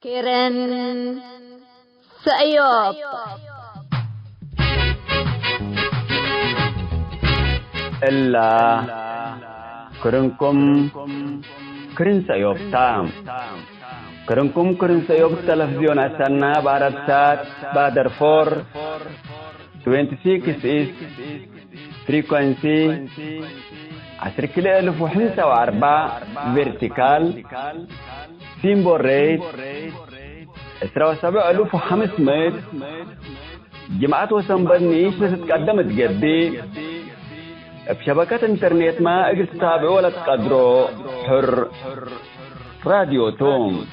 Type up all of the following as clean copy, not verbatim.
كيرن سأيوب إلا كرنكم كرن سأيوب تام كرنكم كرن سأيوب تلفزيون أسنا باربسات بادر 26 is frequency 10,004 vertical symbol rate 7,500 جماعات وسنبنيش لتتقدم تقدي بشبكة انترنت ما اجل تتابعوا ولا تقدروا حر راديو توم.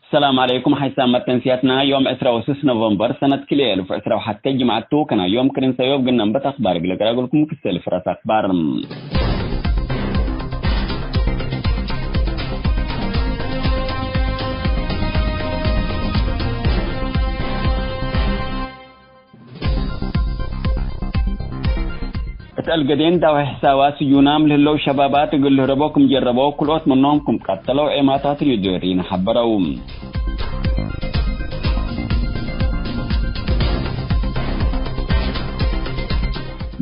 السلام عليكم حيثما تنسياتنا يوم 26 نوفمبر سنة كليل وفي 21 جماعة توكنا يوم كرين سيوب قلنا نبت أخبار قلق أقولكم كسل فرس أخبار القدين داو حساوات يونام للو شبابات يقول له ربوكم جربوا كل وقت منهم قتلوا إيماتات يدورين حبروا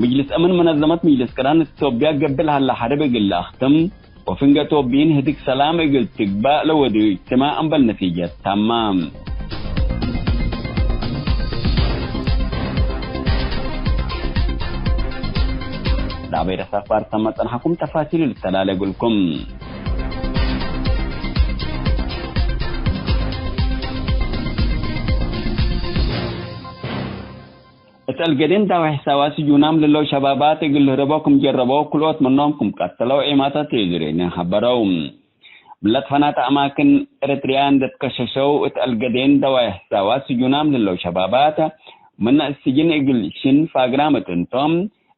مجلس أمن منظمة مجلس كران التوبيا قبل هلا حرب يقول أختم وفنجا توبين هديك سلام يقول تقبأ لو ودي اجتماع أنبل نتيجة تمام. دعبير سفر سمت أنحكم تفاصيل التلال يقولكم القدين داو حساوات يونام للو شبابات يقول له ربوكم جربوا كل وقت منهم قتلوا إيماتا تيجرين حبروا بلاد فنات أماكن إريتريان دتكششوا القدين داو حساوات يونام للو شبابات من السجن يقول شن فاقرامة انتم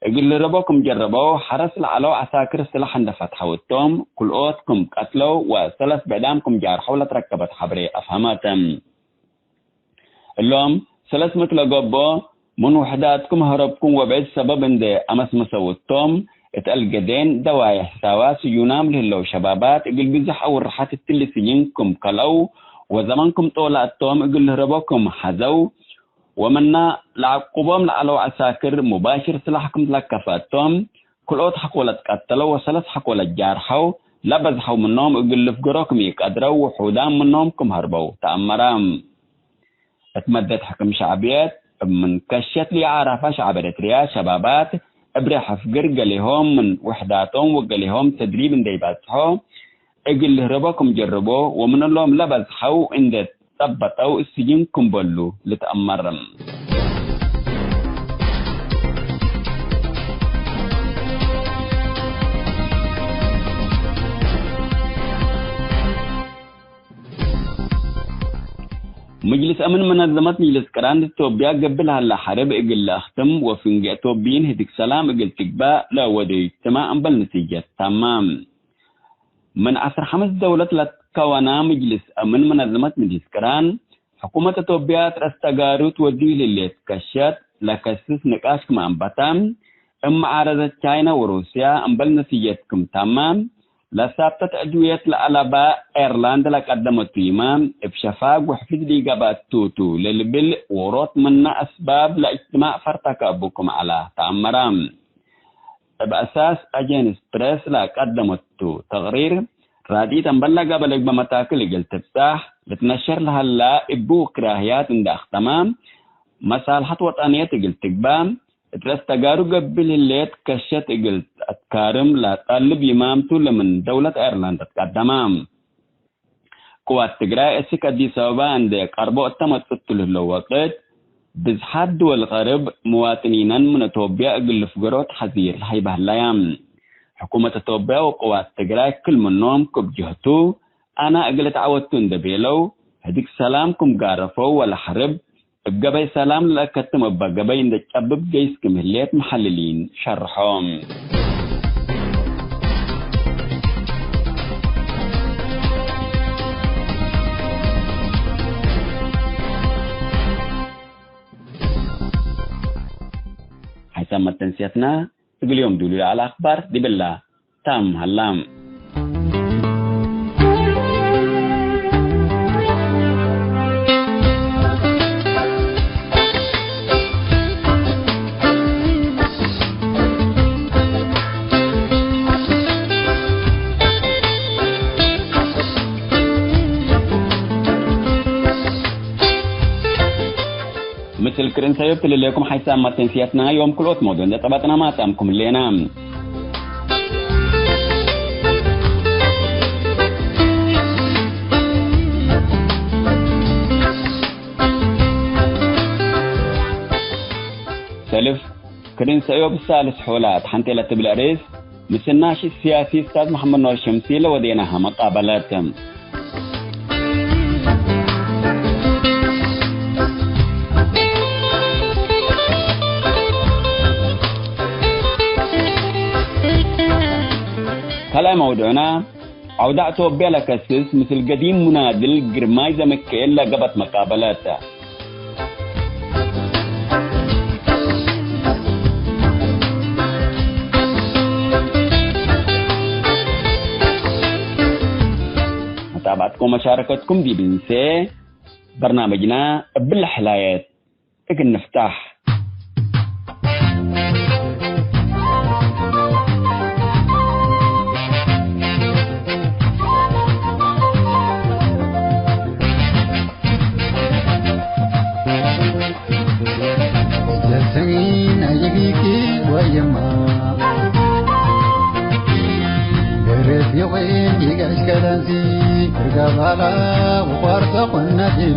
يقول له ربوكم جربوا حرس العلو عساكر السلاح عند فتحوا التوم كل وقتكم قتلوا وثلاث بعدامكم جارحوا لتركبت حبري أفهماتهم اللهم ثلاث مثل قبو من وحداتكم هربكم وبعد سبب عند أمس مسوتهم القدين دوايح سواس يونام للو شبابات يقول بزح أو الرحات التلي سجنكم قلو وزمانكم طولة التوم يقول له ربوكم حزو ومنا لعقبهم لعلو عساكر مباشر سلاحكم تلكفاتهم كل اوت حقولة قتلوا وثلاث حقولة جارحوا لبزحوا منهم يقول لفقروكم يقدروا وحودان منهمكم هربوا تأمرام اتمدت حكم شعبيات من كشت لي عرفة شعب إريتريا شبابات ابرح فقر قليهم من وحداتهم وقليهم تدريب ديباتهم اقل ربكم جربوا ومن اللهم لبزحوا عند تبطوا السجن كمبلو لتأمرم مجلس أمن منظمة مجلس كران التوبيا قبل هلا حرب اقل أختم وفنجة توبين هديك سلام اقل تقباء لا ودي اجتماع أنبل نتيجة تمام. من 15 دولة لتكونا مجلس أمن منظمة مجلس كران حكومة توبيا تستقارو تودي للي تكشت لكسس نقاشكم أنبتام أما عرضة تشاينا وروسيا أنبل نتيجتكم تمام. لسابتة أدوية لألباء إيرلاند لقدمت إمام بشفاق وحفظ لإجابات توتو للبل وروت منا أسباب لاجتماع فرتكابكم على تأمرام بأساس أجنس بريس لقدمت تغرير رادي تنبلغ بلغ بمتاكل لقل تفتح لتنشر لها لا إبو كراهيات عند أختمام مصالحة وطنية تقل تقبام ترستقارو قبل اللي تكشت اقل اتكارم لا طالب يمامتو لمن دولة ايرلاند تقدمام قوات تقراء اسك ادي سببا عند قربو اتمت فتله اللوقت بزحاد دول غرب مواطنين من توبيا اقل فقروت حزير الحيبه اللايام حكومة توبيا وقوات تقراء كل منهم كبجهتو انا اقل تعودتو اندبيلو هديك سلامكم قارفو ولا حرب بقبي سلام لأكتم بقبي اندك أبب جيس كمهليات محللين شرحهم حيثما تنسيتنا تقول يوم دولي على أخبار دي بالله تام هلام مثل كرن سيبت لكم حيث ما تنسيتنا يوم كل وقت مودون طبعنا ما تامكم لينا سلف كرن سيب الثالث حولات حنتي لتبل رئيس مسناش السياسي استاذ محمد نور الشمسي لوديناها مقابلات هلا موضوعنا عودة بلا كسس مثل قديم منادل قرماي زمكة إلا قبط مقابلاته متابعتكم مشاركتكم دي بنسي برنامجنا بالحلايات اكن نفتح Gabala uparta qannati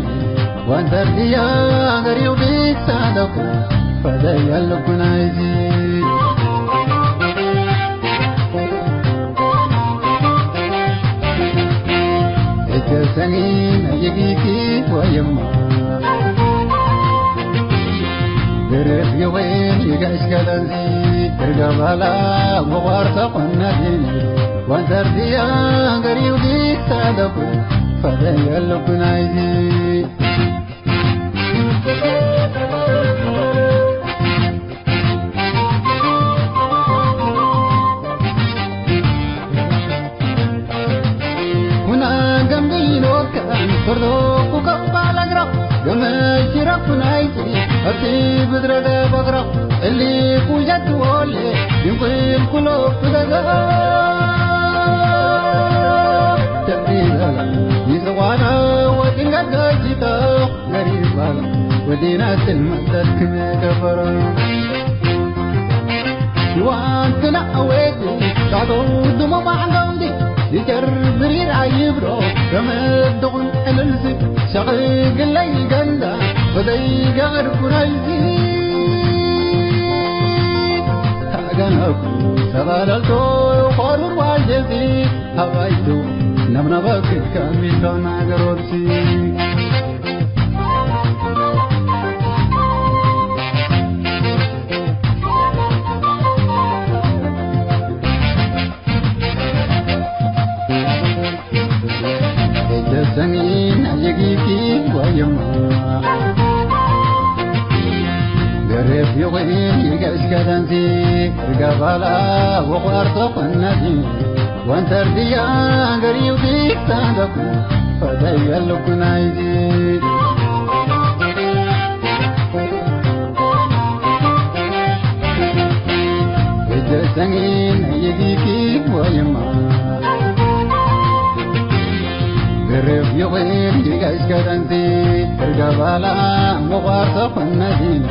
wandardiya gariu bisadaku fadayal kunaizi ejasani najiki wayamma deref yowen yigashkalanzi gabala uparta qannati wandardiya gariu bisadaku fadayal kunaizi kuna gambino kan sordo ku kapala gra gamashira kunaizi ati budrada bagra eli kujat wole yungil kulo pudaga يزوانا ودينا جيتا غريبا ودينا المدد كما كفرا وانتنا اويدي تعدود ما عندي يجر برير عيبرو كما دغن الالزي شغيق اللي جندا بدي قغر كنايزي هاقناكو سبالالتو وقارور واجزي هوايدو نمنا بكت كاميتون عقروتي الزمين يجيكي ويما قريب يغير يقاش كدنسي رقابالا وقارتو النبي وانترديا غريو ديك تادكو فدايا لكنايزي الجسنين يجيكي ويما غريب يغير يقاش كدنسي رقابالا مغارتو النبي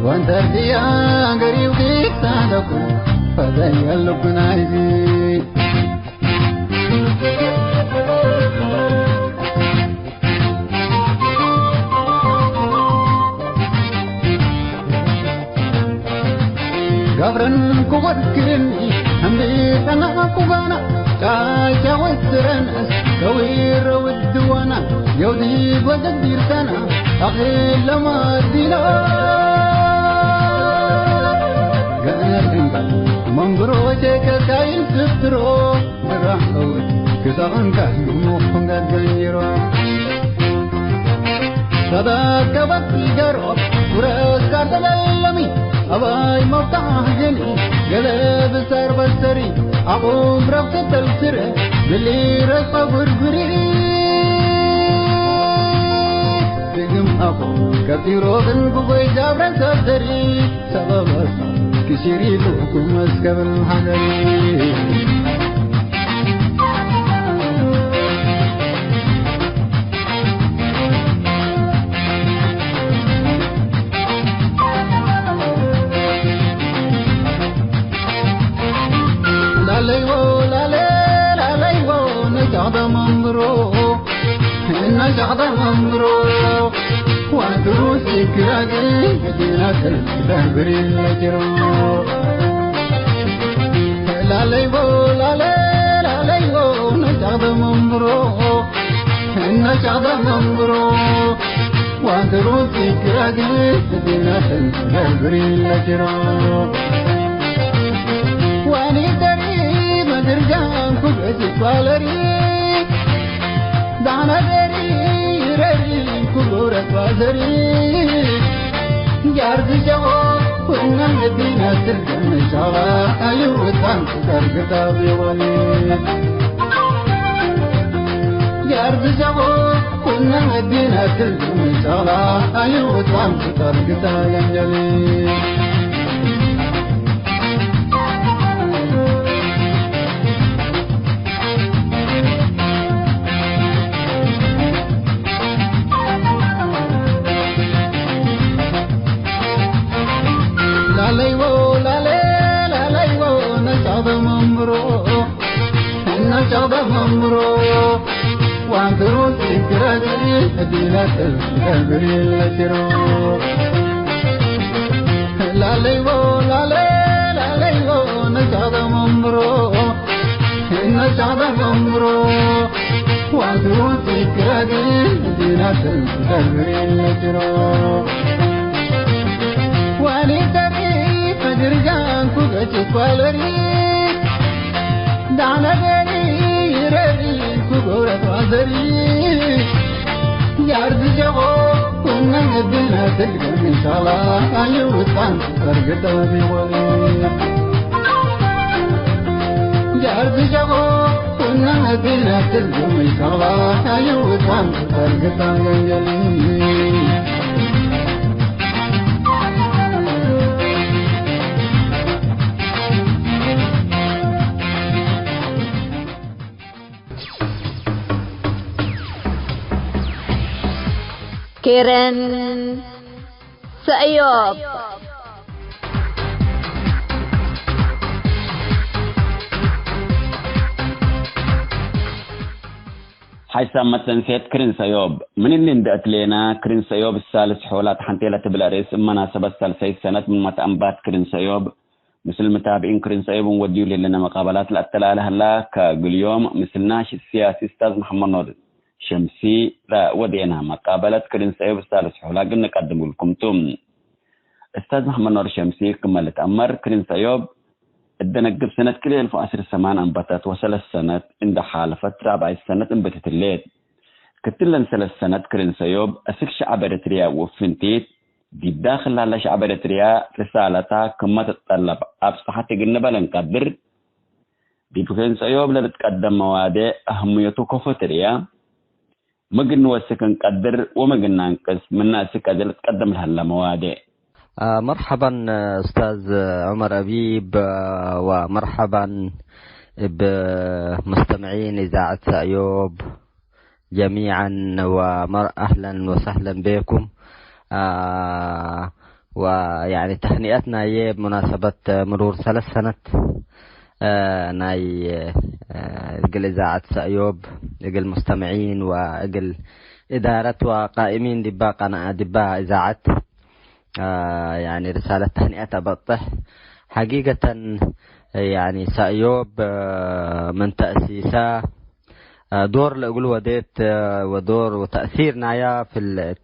وانترديا غريو ديك تادكو فدايا لكنايزي Gabran kuat kini, ambil tanah kubana, caca western, kawir wedwana, yodi wajad dirtana, akhir lama dina. Ganar tinggal, manggro ceka kain setro, merah awet, kesahan kayu mukhangga ganjiro. Sada kabat tigaro, uras karta lami. أباي مفتاح جني قلب سر بسري أقوم رفض السرة باللي رفع بربري بقم أقوم كثيرو بالقوي جابرا تبدري سبب أصلا كشيري لكم أسكب الحنري نجعد ممرو وادروس كراجي مدينة البربري الجرو لا ليبو لا ليبو نجعد ممرو نجعد ممرو وادروس كراجي مدينة البربري الجرو واني دري مدرجان كبس بالري دانا دري رري كبورة بازري جارد جوا كنا مدينة ترجم شوا أيوة تانك كرجتا بيوالي جارد جوا كنا مدينة ترجم شوا أيوة تانك كرجتا ينجلي نجعد ممرو وعندروس كراجي مدينة البربري الجرو لا ليبو نجعد ممرو نجعد ممرو وعندروس كراجي مدينة البربري الجرو واني تبي فدرجان كوكا بالري دانا دري رري كبورة وزري يارد جوا كنا مدينة تلقم إن شاء الله أيوة تانك كرجتا بيوالي يارد جوا كنا مدينة تلقم إن شاء الله أيوة تانك كرجتا ينجلي Karen Sayop حيث متنسيت كرين سيوب من اللي اندأت لنا كرين سيوب الثالث حولات حنتيلة بلاريس مناسبة ثالثي سنة من متأنبات كرين سيوب مثل المتابعين كرين سيوب وديو لنا مقابلات الأتلالة هلا كاليوم مثلناش السياسي استاذ محمد نور شمسي لا ودينا مقابلة كرين سيوب الثالث حولات قلنا نقدم لكم توم استاذ محمد نور شمسي كمالة أمر كرين سيوب الدنقب سنة كل 2010 أنبتت وثلاث سنة عند حالفة رابع السنة أنبتت الليل كتلن ثلاث سنة كرين سيوب أسك شعب إريتريا وفنتيت دي داخل على شعب إريتريا رسالتها كما تتطلب أبصحة قلنا بلنقدر دي كرين سيوب لتقدم مواد أهميته كفتريا مقن وسكن قدر ومقن ننقص من ناس قدر تقدم لها مواد. مرحبا أستاذ عمر أبيب ومرحبا بمستمعين إذاعة سأيوب جميعا وأهلا وسهلا بكم ويعني تهنئتنا بمناسبة مرور 3 سنة ناي اجل إذاعة سأيوب اجل مستمعين واجل إدارة وقائمين دبا قناة دبا إذاعة يعني رسالة تهنئة بطح حقيقة يعني سأيوب من تأسيسه دور لأقول وديت ودور وتأثير نايا في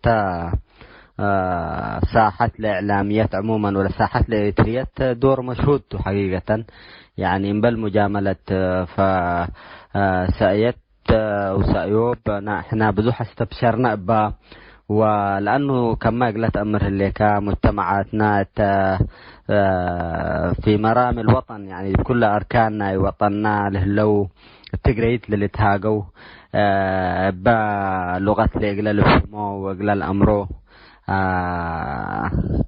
ساحة الإعلاميات عموما ولا ساحة الإريتريات دور مشهود حقيقة يعني بل مجاملة فسأيت وسأيوب احنا بزوح استبشرنا ولأنه كما قلت أمر اللي كمجتمعاتنا في مرام الوطن يعني بكل أركاننا وطننا لهلو تقريت اللي تهاجوا بلغة لقلال الفمو وقلال أمره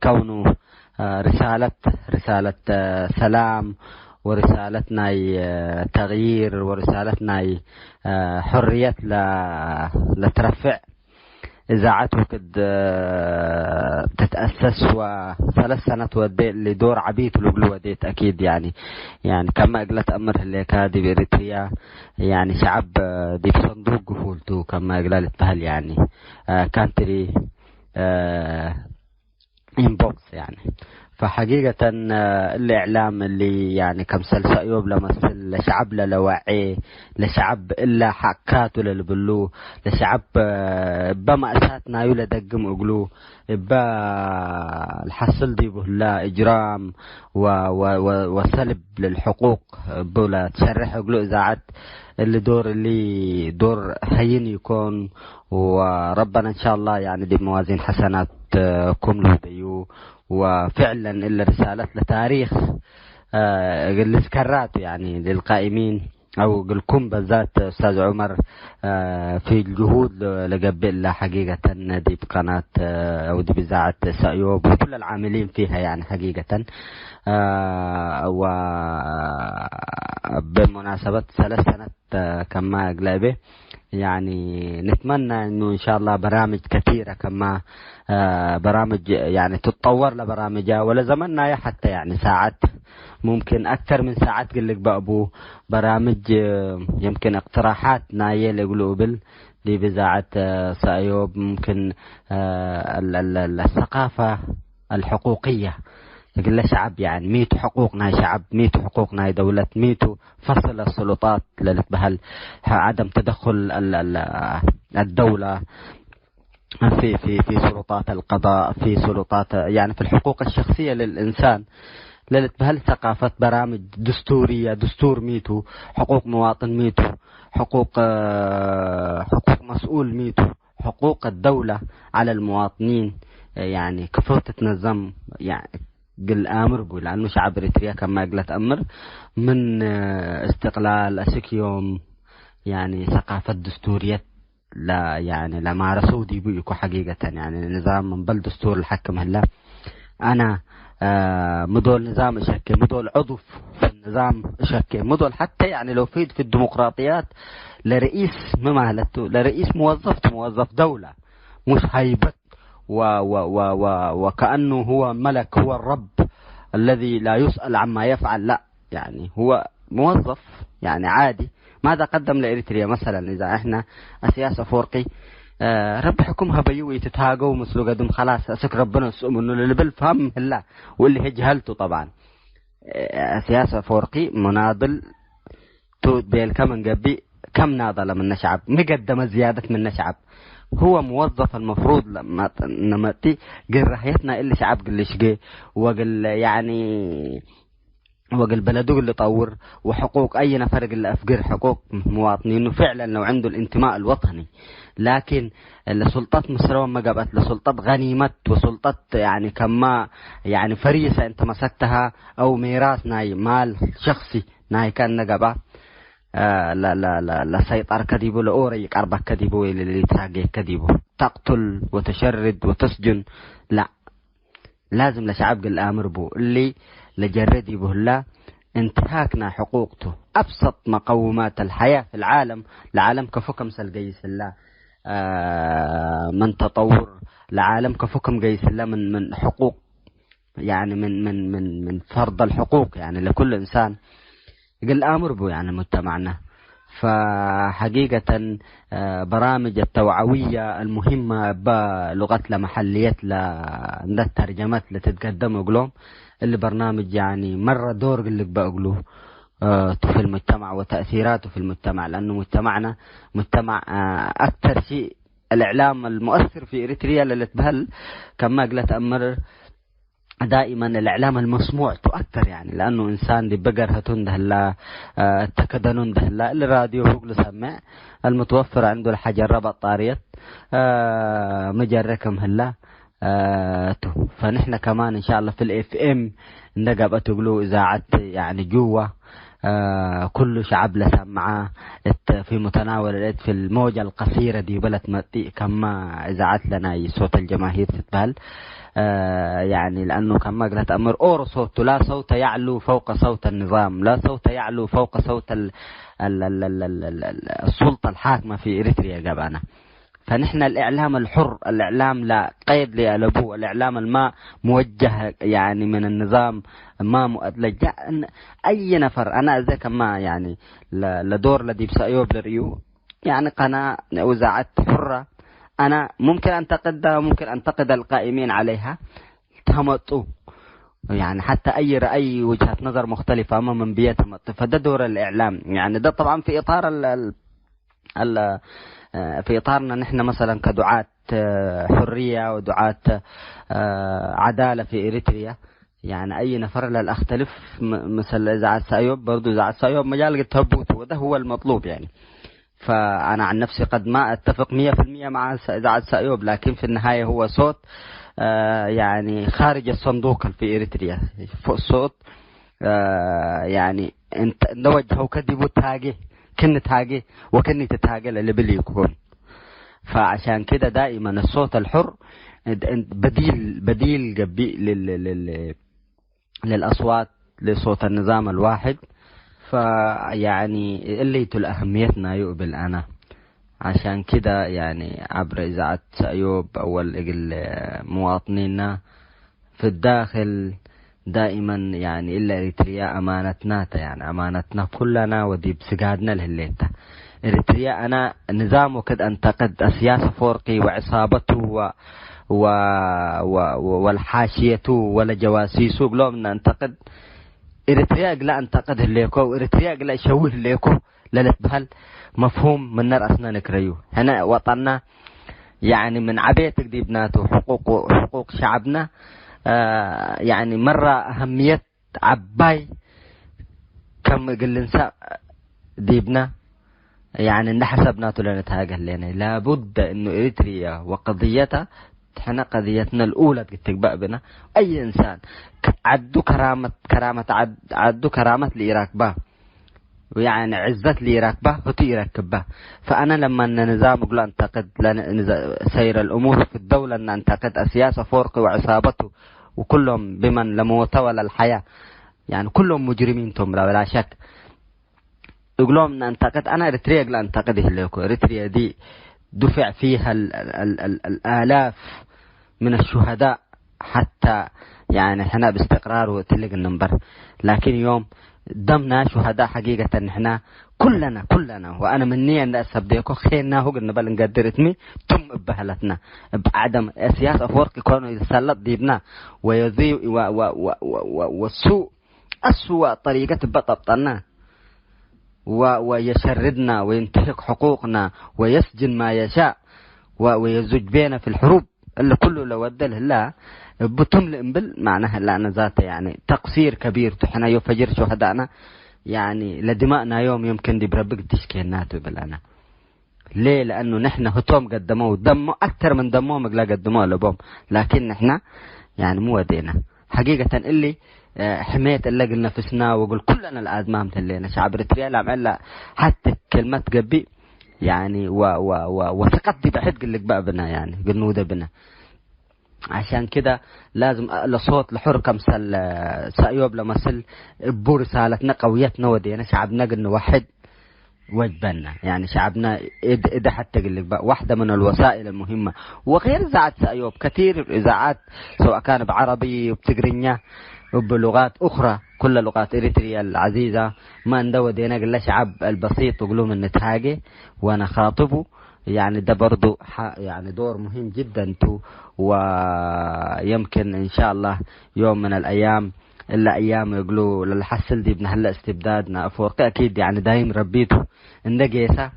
كونه رسالة سلام ورسالتنا تغيير ورسالتنا حرية لترفع إذاعته قد تتأسس وثلاث سنوات ودي لدور عبيد ولقلو وديت أكيد يعني كما قلت أمر اللي كادي بإريتريا يعني شعب دي بصندوق قفولته كما قلت بهل يعني كانتري إنبوكس يعني. فحقيقة الإعلام اللي يعني كمثل سأيوب لمثل لشعب لوعي لشعب إلا حكاته للبلو لشعب بمأساتنا يولا دقم أقلو الحصل دي بهلا إجرام وسلب للحقوق بولا تشرح أقلو إذاعت اللي دور هين يكون وربنا إن شاء الله يعني دي موازين حسنات كم ديو وفعلا إلا رسالة لتاريخ الاسكرات يعني للقائمين أو قلكم بالذات أستاذ عمر في الجهود لقبل حقيقة دي بقناة أو دي بإذاعة سأيوب وكل العاملين فيها يعني حقيقة وبمناسبة 3 سنة كما قلبه يعني نتمنى انه ان شاء الله برامج كثيرة كما برامج يعني تتطور لبرامجها ولا زمننا حتى يعني ساعات ممكن اكثر من ساعات قلك بأبو برامج يمكن اقتراحات ناية لقلوا بل دي بإذاعة سأيوب ممكن الثقافة الحقوقية يقول شعب يعني ميتو حقوقنا شعب ميتو حقوقنا دولة ميتو فصل السلطات للبهل عدم تدخل الدولة في سلطات القضاء في سلطات يعني في الحقوق الشخصية للإنسان للبهل ثقافة برامج دستورية دستور ميتو حقوق مواطن ميتو حقوق مسؤول ميتو حقوق الدولة على المواطنين يعني كيف تتنظم يعني قل آمر بو لأنه شعب إريتريا كما قلت أمر من استقلال أسكيوم يعني ثقافة دستورية لا يعني لما رسودي بيكو حقيقة يعني نظام من بل دستور الحكم هلا أنا مدول نظام شكي مدول عضو في النظام شكي مدول حتى يعني لو في الديمقراطيات لرئيس ممهلته لرئيس موظف دولة مش هيبت وكأنه هو ملك هو الرب الذي لا يسأل عما يفعل لا يعني هو موظف يعني عادي. ماذا قدم لإريتريا مثلا إذا إحنا السياسة فورقي رب حكمها بيوي تتهاجوا مثل قدم خلاص أسك ربنا سؤم إنه اللي بالفهم هلا واللي هجهلته طبعا سياسة فورقي مناضل تود بيل كم جبي كم ناضل من نشعب مقدمة زيادة من نشعب هو موظف المفروض لما نمتي قل رحيتنا اللي شعب قل شقي وقل يعني وقل بلده اللي طور وحقوق أي نفر اللي أفقر حقوق مواطنين فعلا لو عنده الانتماء الوطني لكن لسلطات مصر ما قبت لسلطات غنيمة وسلطات يعني كما يعني فريسة انت مسكتها أو ميراث ناي مال شخصي ناي كان نقبه لا سيطر كذبه لأوري قربك كذبه اللي تاجي كذبه تقتل وتشرد وتسجن لا لازم لشعب الأمر بو اللي لجردي به لا انتهاكنا حقوقته أبسط مقومات الحياة في العالم كفكم سلقيس الله من تطور العالم كفكم قيس الله من حقوق يعني من فرض الحقوق يعني لكل إنسان قل آمر بو يعني مجتمعنا. فحقيقة برامج التوعوية المهمة بلغة لمحلية للترجمات اللي تتقدم أقلهم اللي برنامج يعني مرة دور قلك بأقلوه في المجتمع وتأثيراته في المجتمع لأنه مجتمعنا مجتمع أكثر شيء الإعلام المؤثر في إريتريا اللي تبهل كما قلت أمر دائما الإعلام المسموع تؤثر يعني، لأنه إنسان دي بقر هتنده لا التكدنون ده لا الراديو هو اللي سمع المتوفر عنده الحاجة ربط طاريت مجركم هلا فنحن كمان إن شاء الله في الإف إم نقبل تقولوا إذاعة يعني جوا كل شعب لسمعه في متناول اليد في الموجة القصيرة دي بلد متي كما إذاعت لنا صوت الجماهير تتبال يعني لأنه كما قلت أمر أور صوت لا صوت يعلو فوق صوت النظام، لا صوت يعلو فوق صوت السلطة الحاكمة في إريتريا جابانا. فنحن الإعلام الحر، الإعلام لا قيد لألبوه، الإعلام الما موجه يعني من النظام ما مؤدلج أي نفر. أنا ذاك ما يعني لدور الذي بسأيوب لريو يعني قناة وزعت حرة، أنا ممكن أنتقدها وممكن أنتقد القائمين عليها تمطوا يعني حتى أي رأي وجهة نظر مختلفة أما من بيتهم. فده دور الإعلام يعني، ده طبعا في إطار في إطارنا نحن مثلا كدعاة حرية ودعاة عدالة في إريتريا يعني أي نفر لا أختلف مثل إذاعة سأيوب برضو إذاعة سأيوب مجال التهبوت وده هو المطلوب يعني. فأنا عن نفسي قد ما أتفق 100% مع إذاعة سأيوب، لكن في النهاية هو صوت يعني خارج الصندوق في إريتريا، صوت يعني انت نوجهه كدبو تاجي كن تاجي وكن تتاجي اللي بلي يكون. فعشان كده دائما الصوت الحر بديل جبي للأصوات لصوت النظام الواحد. فيعني اللي تل أهميتنا يقبل أنا عشان كده يعني عبر إذاعة سأيوب أول مواطنينا في الداخل دائما يعني إلا إريتريا أمانتنا يعني أمانتنا كلنا ودي بسجادنا لهليتا إريتريا. أنا نظامه قد أنتقد السياسة فورقي وعصابته والحاشية ولا جواسيسه قلوم ننتقد إريتريا لا أنتقد ليكو وإريتريا لا يشوه ليكو للتبهل مفهوم من رأسنا نكريو. هنا وطننا يعني من عبيتك دي بناته حقوق شعبنا يعني مرة أهمية عباي كم قلنسا ديبنا يعني نحسبناته لنتهاجه لنا. لابد إنه إريتريا وقضيتها احنا قضيتنا الأولى تتبع بنا أي إنسان عدو كرامة لإراكبه ويعني عزة لإراكبه هتي يركبه. فأنا لما نظام قل أنتقد سير الأمور في الدولة أن أنتقد السياسة فورقي وعصابته وكلهم بمن لموت ولا الحياة يعني كلهم مجرمين تمرا ولا شك يقولون أن أنتقد. أنا إريتريا قل أنتقده لكم. إريتريا دي دفع فيها الآلاف من الشهداء حتى يعني احنا باستقرار وتلق النمبر، لكن يوم دمنا شهداء حقيقة نحنا كلنا وأنا مني أن أسبديكو خيرنا هو قلنا بل نقدرتني تم بهلتنا بعدم سياسة فورق يكونوا يتسلط ديبنا ويذي والسوء أسوأ طريقة بطبطنا ويشردنا وينتهك حقوقنا ويسجن ما يشاء ويزج بينا في الحروب اللي كله لو ودله لا بتملئ بل معناها لا أنا ذاته يعني تقصير كبير تحنا يفجر شهدائنا يعني لدماءنا يوم يمكن دي بربك تشكيناته بلانا. ليه؟ لأنه نحن هتوم قدموا دمه أكثر من دمهم مقلا قدموا لبهم، لكن نحن يعني مو ودينا حقيقة اللي حماية اللي قلنا نفسنا وقل كلنا الآدمام تلينا شعب إريتريا لا عمل حتى كلمة قبي يعني وثقتي بحد قلك بقى بنا يعني قلنوده بنا. عشان كده لازم لصوت لحر كمثل سأيوب لمثل بو رسالتنا قويتنا ودينا شعبنا قل نوحد وجبنا يعني شعبنا إذا حتى قلك بقى واحدة من الوسائل المهمة. وغير إذاعات سأيوب كثير إذاعات سواء كان بعربي وبتقرينيا وبلغات أخرى كل لغات إريتريا العزيزة ما ندو دينا قل الشعب البسيط وقلوم النتاجي وأنا خاطبه يعني ده برضو يعني دور مهم جدا ويمكن إن شاء الله يوم من الأيام إلا أيام يقولوا للحسل دي بنهلا استبدادنا أفورقي أكيد يعني دايم ربيته إن جيسة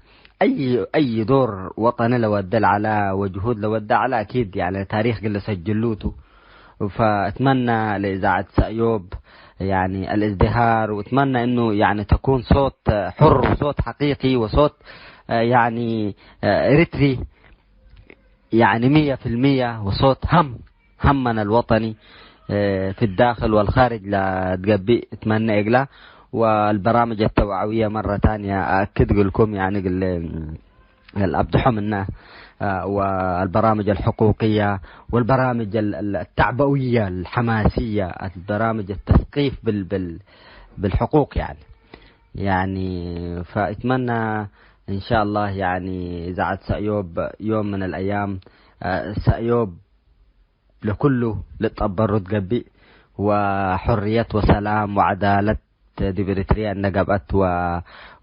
أي دور وطني لو ودل على وجهود لو ودل على أكيد يعني تاريخ قل سجلوته فأتمنى لإذاعة سأيوب يعني الازدهار، وأتمنى أنه يعني تكون صوت حر وصوت حقيقي وصوت يعني إريتري يعني 100%، وصوت همنا الوطني في الداخل والخارج لتقبي. أتمنى إقلا والبرامج التوعوية مرة تانية أكد لكم يعني الأبدحوا منه، والبرامج الحقوقية والبرامج التعبوية الحماسية، البرامج التثقيف بالحقوق يعني فأتمنى إن شاء الله يعني إذاعة سأيوب يوم من الأيام سأيوب لكله لتقبرت قبي وحرية وسلام وعدالة دي بريتريا النقبت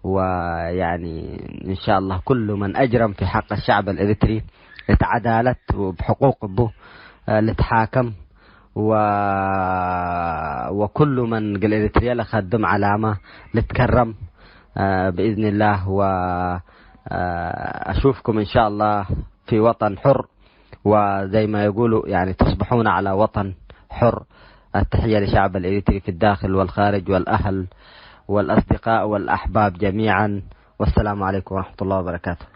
ويعني إن شاء الله كل من أجرم في حق الشعب الإريتري اتعدالت وبحقوق به لتحاكم، وكل من قل إريتريا لخدم علامة لتكرم بإذن الله. وأشوفكم إن شاء الله في وطن حر، وزي ما يقولوا يعني تصبحون على وطن حر. التحية لشعب الإريتري في الداخل والخارج والأهل والأصدقاء والأحباب جميعا، والسلام عليكم ورحمة الله وبركاته.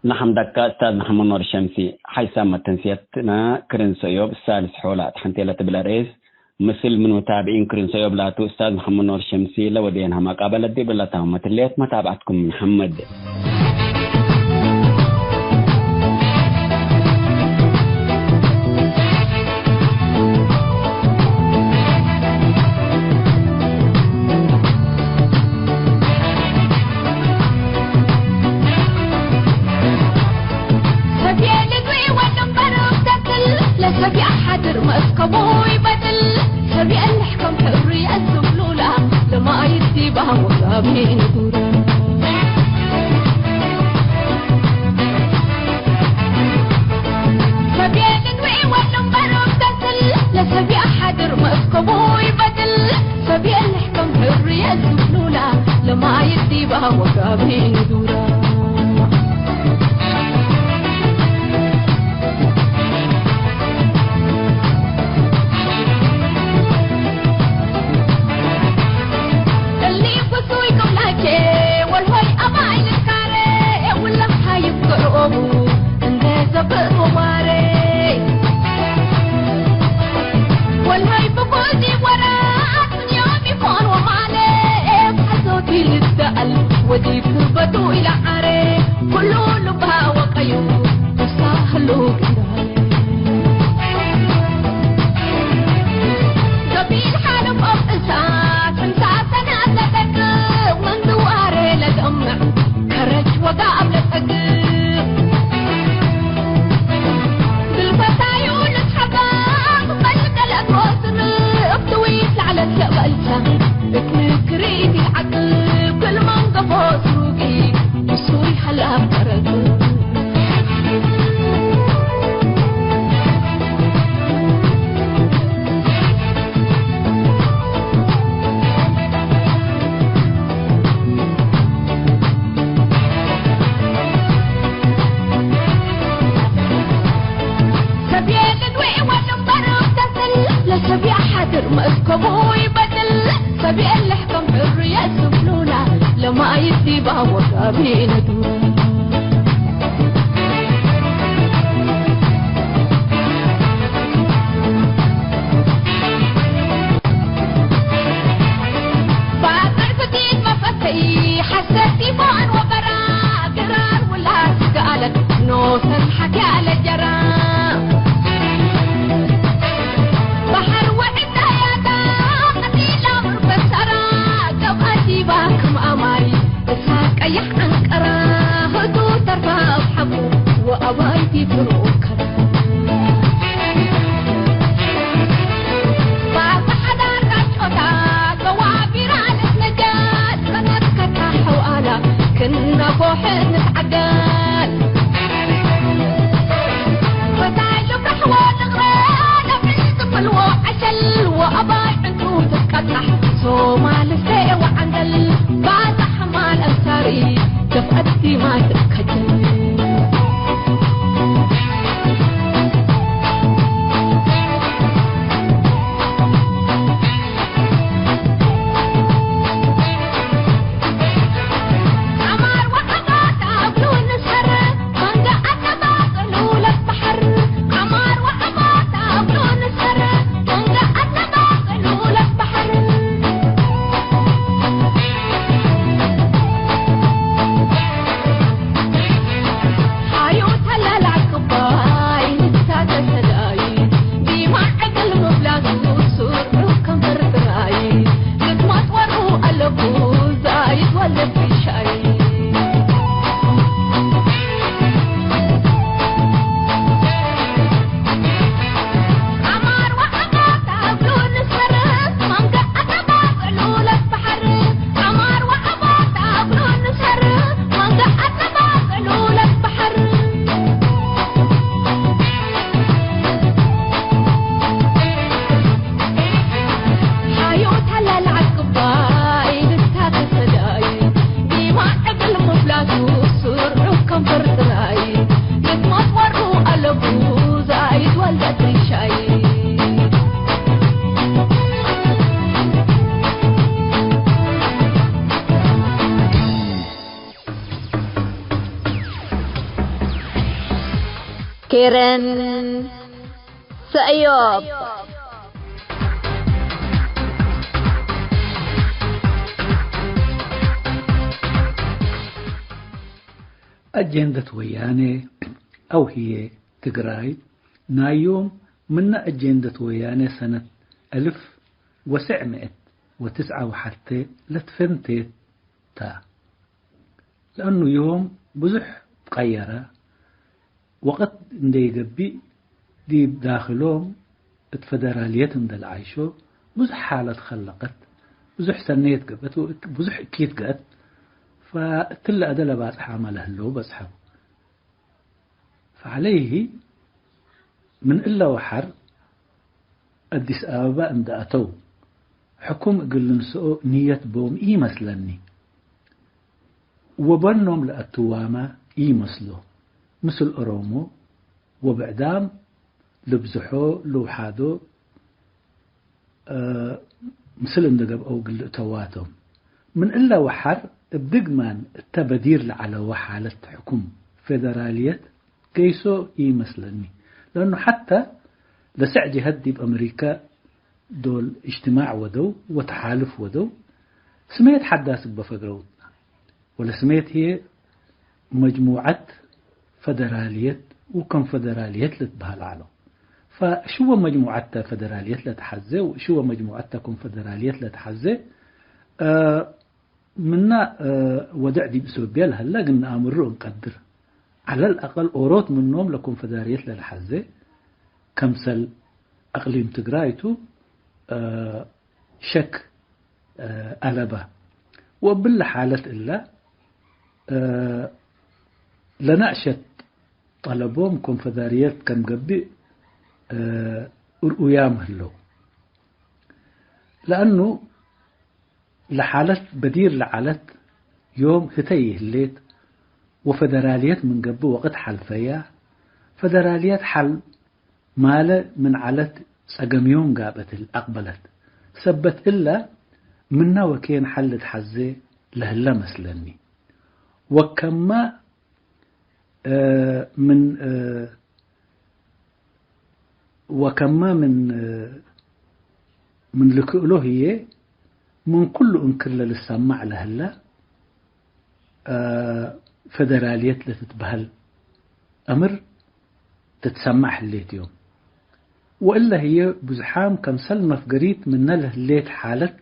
نحن دكا أستاذ محمد نور الشمسي حيثما تنسيتنا كرن سيوب الثالث حولات حنتيلة بلاريز مثل من متابعين كرن سيوب لاتو أستاذ محمد نور الشمسي لودينها ما قابلت دي بلاتهم متليت متابعتكم محمد. بلاتو سرعو كم فرطراي يتمط ورو قلبو زايد والدت ريشاي كيرن سأيوب أجندة ويانة أو هي تقراي نايوم من أجندة ويانة سنة 1909 وحتى لتفنتت تا لأنه يوم بزح قيرة وقت ندي قبي دي داخلهم الفدراليات ندل عايشو بزح حالة خلقت بزح سنيت قبت بزح كيت قبت فتلا أدل باس حامله له بسحب فعليه من إلا وحر أديس آباء اندأتو حكم قل نسؤ نية بوم إي مسلني وبنهم لأتواما إي مسلو مثل أرومو وبعدام لبزحو لوحادو مثل اندقب أو قل تواتهم من إلا وحر بدقمان التبدير على وحالة حكم فيدرالية كيسو إي مسلني لأنه حتى لسعجي هدي بأمريكا دول اجتماع ودو وتحالف ودو سميت حداث بفقروتنا ولا سميت هي مجموعة فدرالية وكونفدرالية لتبها العالم فشو مجموعة فدرالية لتحزة وشو مجموعة كونفدرالية لتحزة منا ودع دي بسببيا لهلا قلنا أمر نقدر على الأقل أوروت منهم لكم فدارية للحزة كمثل أقليم تقرايتو شك ألبة وبالحالة إلا لنعشت طلبهم كونفدرالية كم قبي أرؤيام هلو لأنه لحالة بدير لحالة يوم هتيه الليت وفدراليات من قبل وقت حل فيها فدراليات حل مال من علت سقم يوم قابت الأقبلت سبت إلا منا وكين حلت حزي لهلا مسلني وكما من لكؤله هي من كل انكر للسماع لهلا فدرالية لتتبهل أمر تتسمع الليت يوم وإلا هي بزحام كمسل مفقريت من له الليت حالة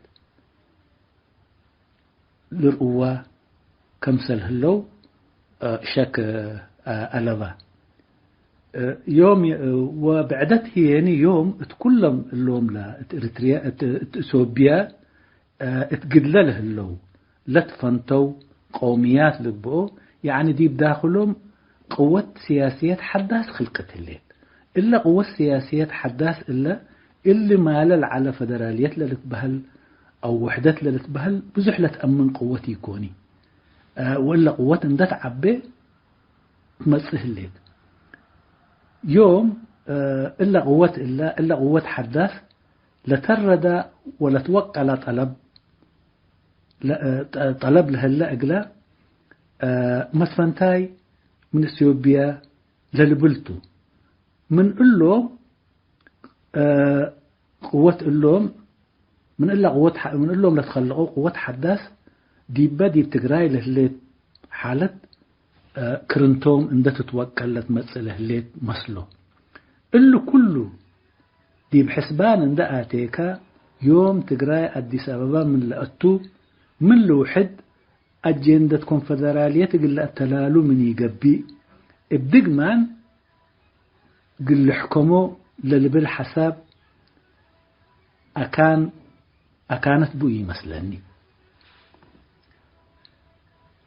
للقوة كمسل هلو شك ألغا يوم وبعدت هي يعني يوم تكلم اللوم لا إريتريا إثيوبيا اتقدله اللو لا تفنتو قوميات لبقوا يعني دي بداخلهم قوة سياسية حداث خلقة الليل إلا قوة سياسية حداث إلا اللي مالل على فدرالية للتبهل أو وحدة للتبهل بزحلة أمن قوتي كوني وإلا قوة اندت عبي تمسه الليل يوم إلا قوة حداث لترد ولا توقع طلب لهلا أقلا مسفنتاي من إثيوبيا للبلتو من قلهم قوة قلهم من قلهم لتخلقوا قوة حداث دي بتقراي لهلا حالة كرنتوم إن تتوقع لتمثل لهلا مسلو اللي كله دي بحسبان إن آتيكا يوم تقراي أديس أبابا من لأتو من لوحد أجندة كونفدرالية قل أتلالو من يقبي الدقمان قل لحكمو للبل حساب أكانت بوي مثلني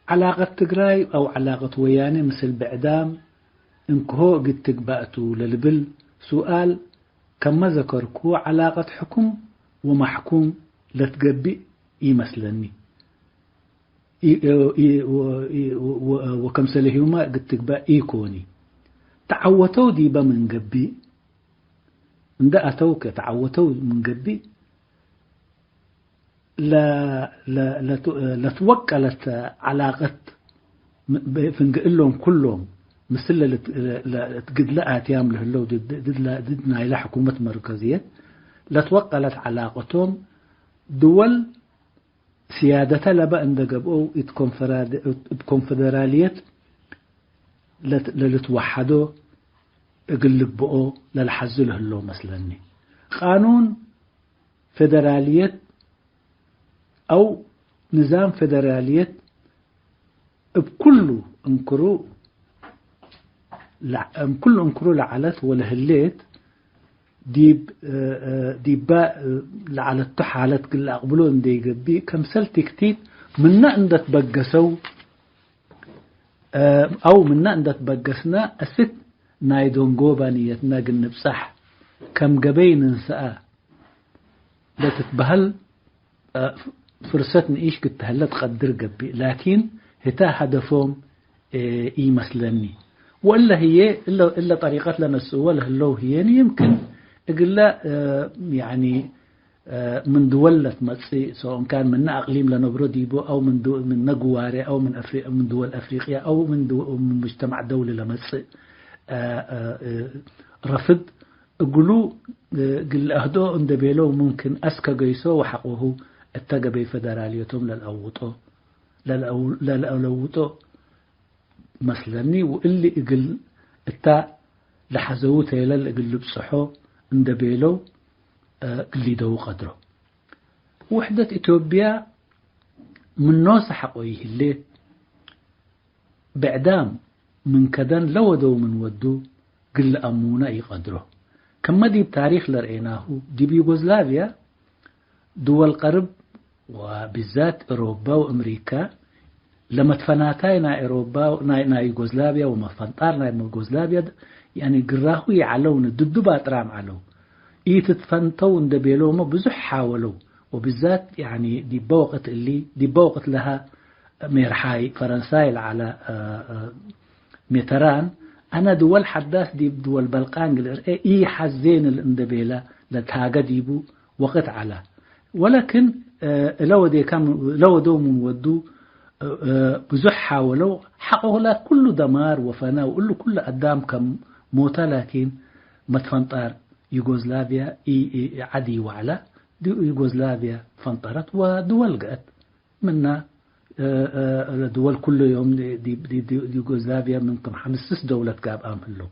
علاقة تقراي أو علاقة وياني مثل بعدام إنكهو قد تقبأتو للبل سؤال كما ذكركو علاقة حكم ومحكوم لتقبي مثلني وكم سلهيوما قلت بقى إيكوني تعوتوا ديبا من قبي عند أتوك تعوتوا من قبي لا توكلت علاقة فنقول لهم كلهم مثل تقد لقات يامله اللو ضدنا إلى حكومة مركزية لا توكلت علاقتهم دول سيادة لبا عند قبقوا بكونفدرالية لتوحدوا يقلبوا للحزله اللو مثلا قانون فدرالية أو نظام فدرالية بكل انكروا لعلت ولا هليت ديبا لعلت تحالت كل أقبلون دي قبي كمثلت كتير منا عند تبقسوا أو منا عند تبقسنا أست نايدون قوبانيتنا قلنا بصح كم قبين نساء لا تتبهل فرصتنا إيش كنت هلا تقدر قبي لكن هتا هدفهم إيه مثلني وإلا هي إلا طريقة لنا السؤال هلو هي يمكن إقلا يعني من دولة مصري سواء كان من أقليم لنبرديبو أو من نجواري أو من دول أفريقيا أو من مجتمع دولي لمصري رفض قلوا قل أهدو عند بيلو ممكن أسكا جيسو وحقوه التقبي فدراليتهم للأولوطو مثلني وإلي إقل التاء لحزوته إلى إقل بصحو عند بيلو قلي دو قدره وحدة إثيوبيا من نوس حقويه اللي بعدام من كدن لو دو من ودو قل أمونا يقدره كما دي بتاريخ لرئيناه دي بيوغوزلافيا دول قرب وبالذات أوروبا وأمريكا لما تفناتاينا أوروبا نا يوغوزلافيا وما فنطارنا يوغوزلافيا يعني قراهو يعلون الدبات رام علو يتفنتون دبيلو ما بزح حاولوا وبالذات يعني دي بوقت لها ميرحاي فرنساي على ميتران أنا دول حداث دي دول بلقان حزين الاندبيلة لتهاجا ديبو وقت على ولكن لو دو من ودو بزح حاولوا حقه لا كل دمار وفناء وقل له كل قدام كم موتى لكن ما تفنطار يوغوزلافيا عدي وعلى دي يوغوزلافيا فنطرت ودول قد منا دول كل يوم دي يوغوزلافيا من كم 5 دولة قاب آمهلو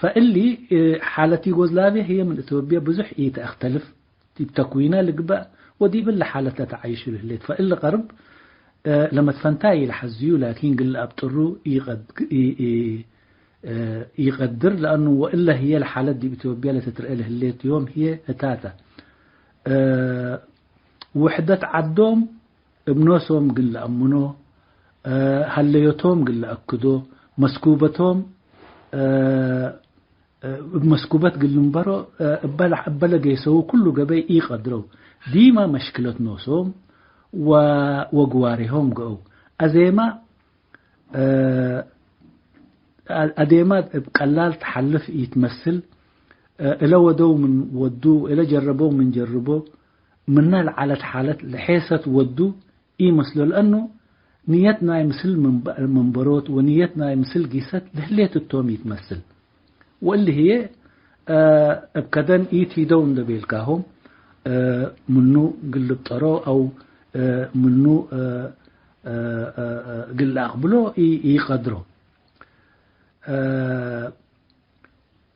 فاللي حالة يوغوزلافيا هي من إثيوبيا بزح تختلف بتكوينها لقبا ودي بالله حالة لا تعيش له فإلا قرب لما تفنتاي لحزيو لكن قل أبطرو يقدر لأنه وإلا هي الحالة دي بإثيوبيا لتترقله الليت يوم هي هتاتا وحدة عدوم ابنوسهم قل أمنو هليوتهم قل أكدو مسكوبتهم بمسكوبات قل نبرو أبلا جيسو كله قبي يقدروا ديما مشكلة نوسهم وقوارهم قو أزيما أديما بقلال تحلف يتمثل إلا ودو من ودو إلا جربوه من جربوه منا على حالة لحيثة ودو مثله لأنه نيتنا يمثل من بروت ونيتنا يمثل قيسات لهلية التوم يتمثل واللي هي ابكدن ايتي دون دبيلكاهم منو قلب طرو او منو قل اقبلو يقدرو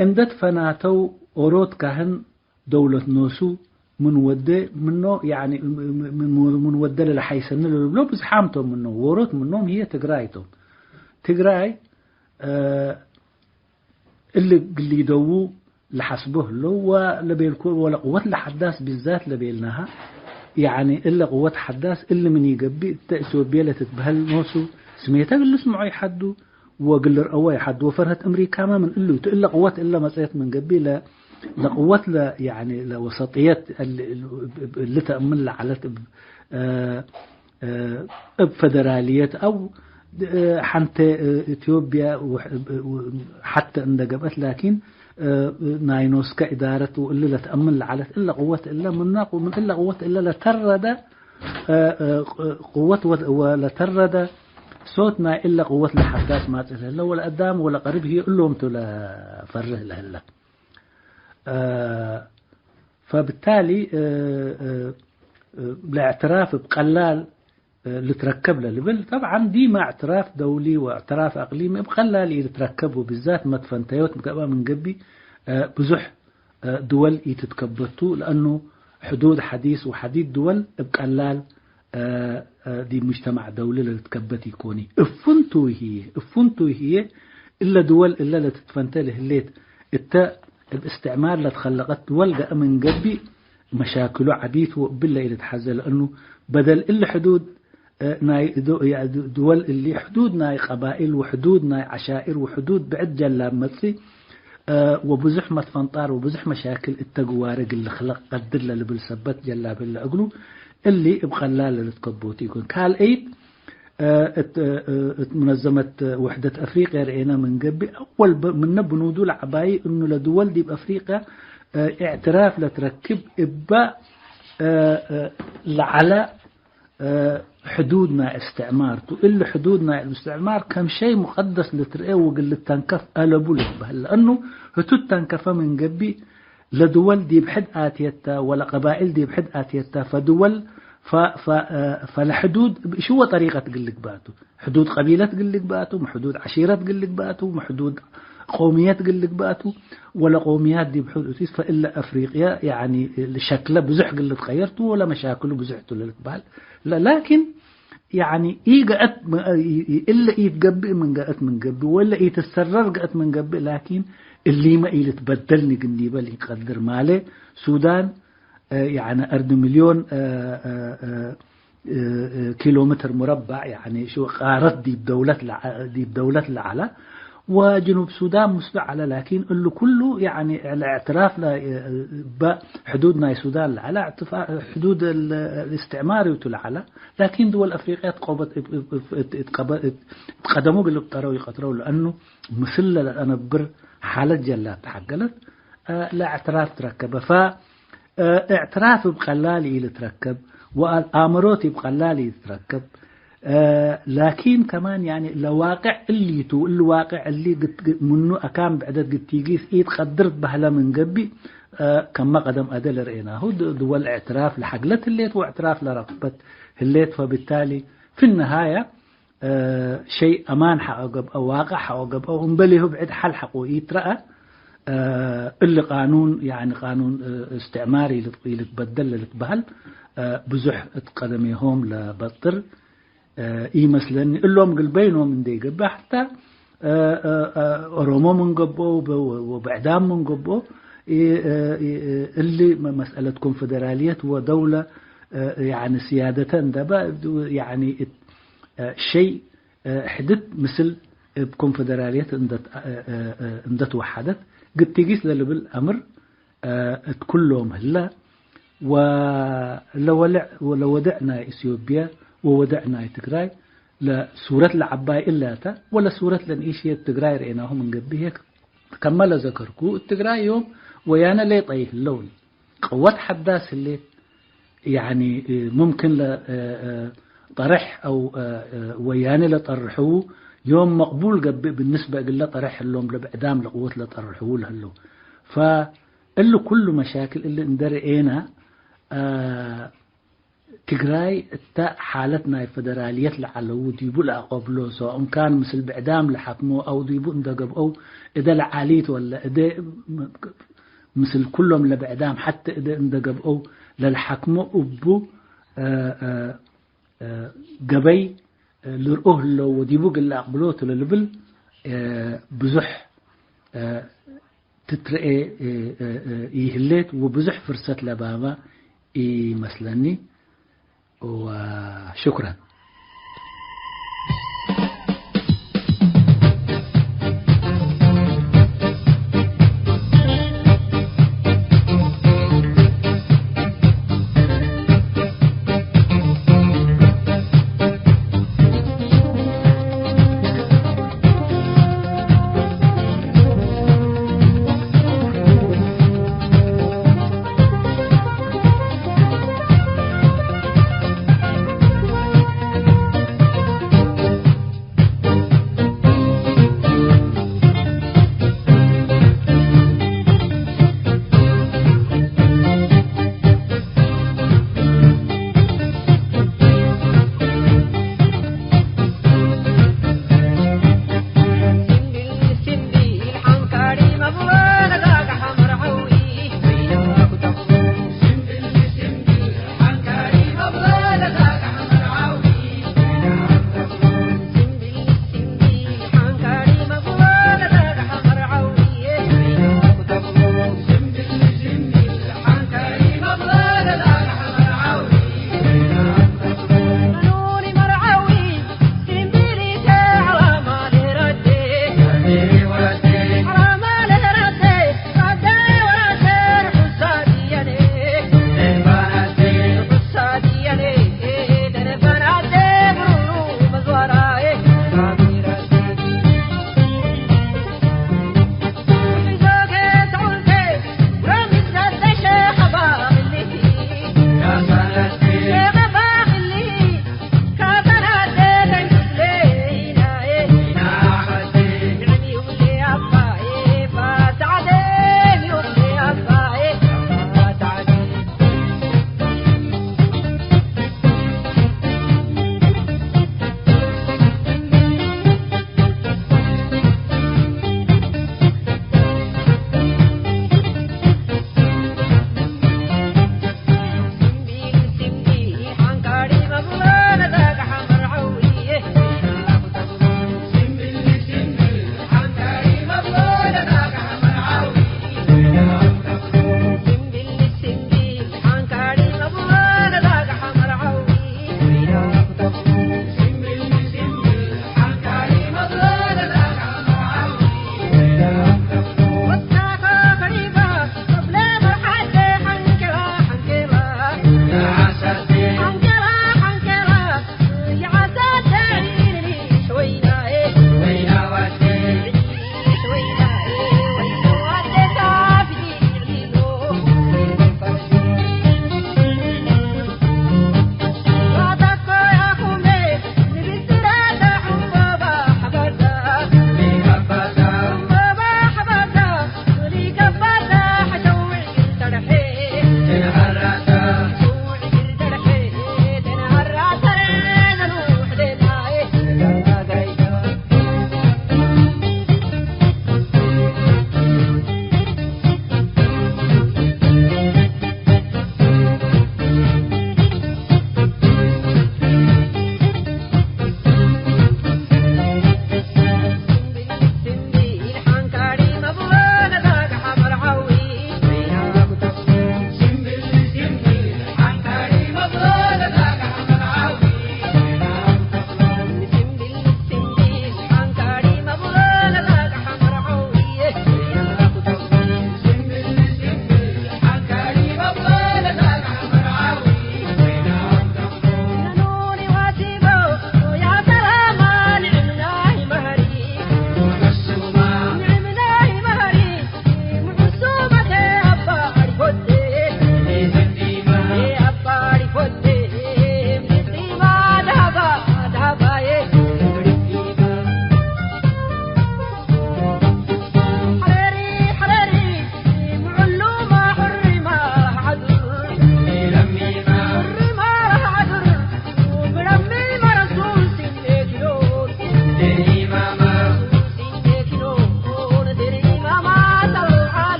اندت فناتو اوروت كهن دولة نوسو من ودي منو يعني من ودي لحيسن لو بزحامتهم منو وروت منهم هي تقراي اللي يدوو لحسبه له ولبيلكو ولا قوة لحداث بالذات لبيلناها يعني إلا قوة حداث إلا من يقبي تأسوا بيلة تتبهل نوسو سميتها اللي اسمعوا يحدوا وقل رأوا يحدوا وفرهت أمريكا ما من إلا قوة إلا مسألة من قبي لقوة يعني لوسطيات اللي تأمل على بفدراليات أو حتى إثيوبيا حتى إن جبت لكن ناينوس كإدارة وإلا لا تأمن على إلا قوة إلا من ناقو من إلا قوة إلا لا ترد قوة ولا ترد صوتنا إلا قوة الحداث ما تسهل ولا قدام ولا قريب هي إلهم تلا فره لهلا فبالتالي الاعتراف بقلال اللي تركب له لبل طبعا ديما اعتراف دولي واعتراف اقليمي بقلال اللي تركبوا بالذات مدفنتيوت مقابا من قبي بزح دول يتتكبتوا لانه حدود حديث وحديد دول بقلال دي مجتمع دولي اللي تكبت يكوني افنتو هي الا دول الا لا تتفنتله الليت الاستعمار اللي تخلقت دول جاء من قبي مشاكله عديد وبالله اللي تحزل لانه بدل الا حدود ناي دول اللي حدود ناي قبائل وحدود ناي عشائر وحدود بعد جلاب مصري وبزحمة فنطار وبزح مشاكل التجوارق اللي خلق قدر له اللي بالسبت جلاب اللي أقوله اللي بخلال اللي تكبوت يكون كال أيد منظمة وحدة أفريقيا رأينا من قبل أول من بنودو العباي إنه لدول دي بأفريقيا اعتراف لتركب إباء على حدودنا استعمارته إلا حدودنا الاستعمار كم شيء مقدس لترقيه وقل تنكف ألبو لبه لأنه هتو تنكف من قبي لدول دي بحد آتيتا ولا قبائل دي بحد آتيتا فدول فالحدود شو طريقة تقلك باتو حدود قبيلة تقلك باتو حدود عشيرة تقلك باتو حدود قوميات تقلك باتو ولا قوميات دي بحدود فإلا أفريقيا يعني شكله بزح قلت تغيرته ولا مشاكله بزحته للقبال لا لكن يعني قأت إلا يتقبئ من قأت من قبئ ولا يتسرر قأت من قبئ لكن اللي ما يتبدلني قنيبة اللي يقدر ماله سودان يعني 4 مليون كيلومتر مربع يعني شو قارت دي بدولة الأعلى وجنوب السودان مستعلى لكن اللي كله يعني الاعتراف حدودنا السودان على حدود الاستعماري وتلعلى لكن دول أفريقيا تقدموا بالقطروا يقطروا لأنه مثل الأنبر حالة جلاب تحقلت لا اعتراف تركب فاعتراف بقلالي يتركب والآمروتي بقلالي يتركب لكن كمان يعني الواقع الواقع اللي منه أكام بعدد قد تيجيس قدرت بهلا من قبي كما قدم أدل رأيناه دول اعتراف لحقلت الليت واعتراف لرقبة الليت فبالتالي في النهاية شيء أمان حقب أو واقع حقب أو مبليه بعد حل حقه يترأى اللي قانون يعني قانون استعماري اللي تبدل اللي تبهل بزح قدميهم لبطر مثلا اللهم قلبينهم من دي قبه حتى رومو من قبه وبعدام من قبه اللي مسألة كونفدرالية ودولة يعني سيادة دبا يعني شيء حدث مثل بكونفدرالية اندت وحدت قد تقيس للي بالأمر كلهم هلا ولو ودعنا إثيوبيا وودعنا تجراي لا سورة العباي إلا تا ولا سورة لنيشية تجراي رأيناهم من قبل هيك كمل ذكركو التجراي يوم ويانا لي طيه اللون قوات حداث اللي يعني ممكن لا طرح أو ويانا لطرحوه يوم مقبول بالنسبة إلا طرح اللون لبعدام لقوة لطرحوه لهاللون فاللي كل مشاكل اللي ندرئينا تجراي تا حالتنا الفدرالية لعلو ديبو لأقبله سواء كان مثل بعدام لحكمه أو ديبو اندقب أو إذا لعاليت ولا إذا مثل كلهم لبعدام حتى إذا اندقب أو للحكمه أبو قبي لرؤه لو وديبو قل أقبلوه للبل بزح تترقى يهلت وبزح فرصة لبابا مثلني وشكرا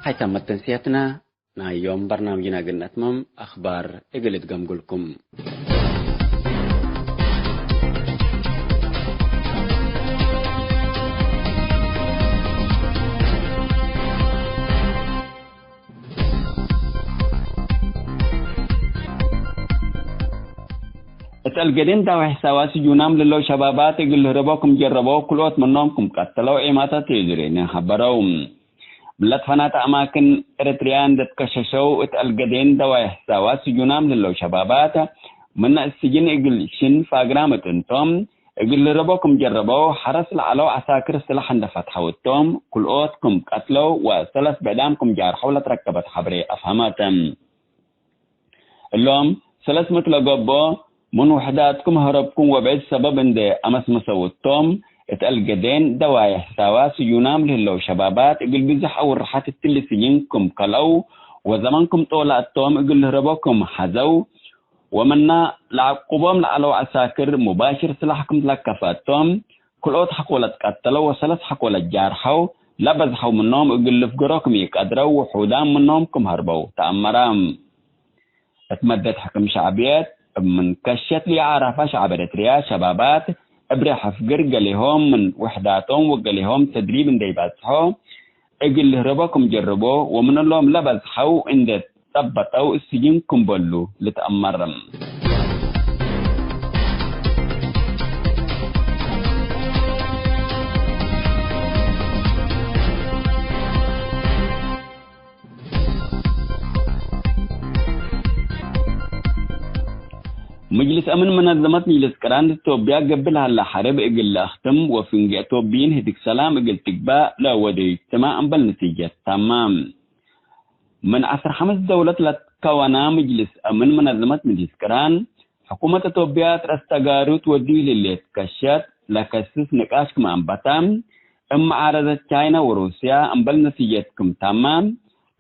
حيث تنسيتنا يوم برنامجنا قلنا تمام أخبار إقلت قمقلكم القديم ده حسابات جونام للو شبابات يقول رباكم جربوا كلوت منهم قتلوا إيماتا تيجرين خبروهم بلاد فنات أماكن إريتريان دتكششوا القديم ده حسابات جونام للو شبابات من السجن يقول شن فاقرامة انتم يقول رباكم جربوا حرس العلو عساكر سلاح عند فتحوا التوم كلوتكم قتلوا وثلاث بعدامكم جار حولة ركبت حبري أفهماتهم اللهم ثلاث مثل قبوا من وحداتكم هربكم وبعد سبب ان ده امس مسوتهم اتقلقدين دوايا سواس ينام للو شبابات اقل بزح او الرحات التل سجنكم قلو وزمانكم طولة التوم اقل هربكم حزو ومنا لعقوبهم لعلو عساكر مباشر سلاحكم تلكفاتهم كل اوت حقولة قتلوا وثلاث حقولة جارحو لبزحوا منهم اقل لفقراكم يقدروا وحودان منهم هربوا تأمرام اتمدد حكم شعبيات من كشت لي عرفة شعب إريتريا شبابات ابرح فقر قاليهم من وحداتهم وقاليهم تدريب اندي بازحو اقل رباكم جربوا ومن اللهم لبزحو اند تبطوا السجنكم بلو لتأمرم مجلس أمن منظمات مجلس كران توبيا قبل هلا حرب إقل أختم وفنجة توبين هديك سلام إقل تقباء لا ودي اجتماع بل نتيجة تمام من 15 دولة لتكونا مجلس أمن منظمات مجلس كران حكومة توبيا ترستقارو تودي للي تكشت لكسس نقاش كما أنبتام عارضة تشاينا وروسيا بل نتيجتكم تمام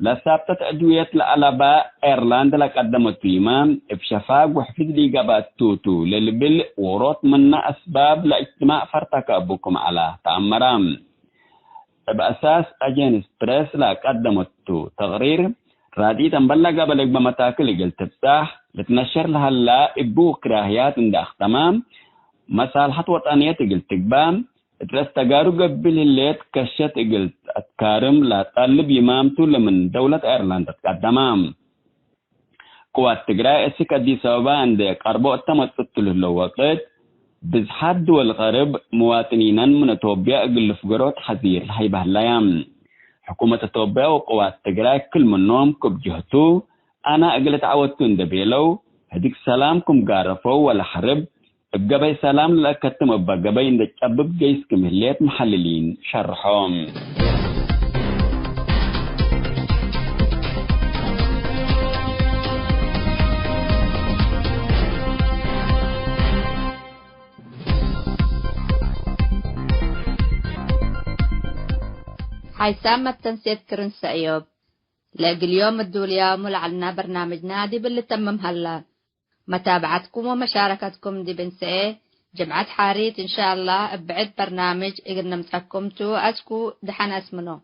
لسابتة أدوية لألباء إيرلندا لقدمت إمام بشفاق وحفظ لإجابات توتو للبل وروت من أسباب لاجتماع فرتك أبوكم على تأمرام بأساس أجنس بريس لقدمت تغرير رادي تنبلغ بلغ بمتاكل لقل تفتح لتنشر لها لا إبو كراهيات عند أختمام مصالحة وطنية قل تقبام ترستقارو قبل الليت كشت قلت أتكارم لا طالب يمامتو لمن دولة إيرلندا تقدمام قوات تقراء اسك دي سببا عند قربو التمتت للوقت بزحاد دول الغرب مواطنينا من توبيا قل فقروت حذير الحيبه اللايام حكومة توبيا وقوات تقراء كل منهم كبجهتو أنا أقلت عودتو اندبيلو هديك سلامكم قارفوا ولا حرب بقبي سلام لأكتم بقبي إندك أبب جيس كمهليات محللين شرحهم حيثما التنسيب كرنس أيوب لاقي اليوم الدوليا ملعلنا برنامج نادي باللي تمم هلا متابعتكم ومشاركتكم دي بنسئ جمعة حاريت إن شاء الله بعد برنامج إقلنا متحكمتو أسكو دحنا اسمنو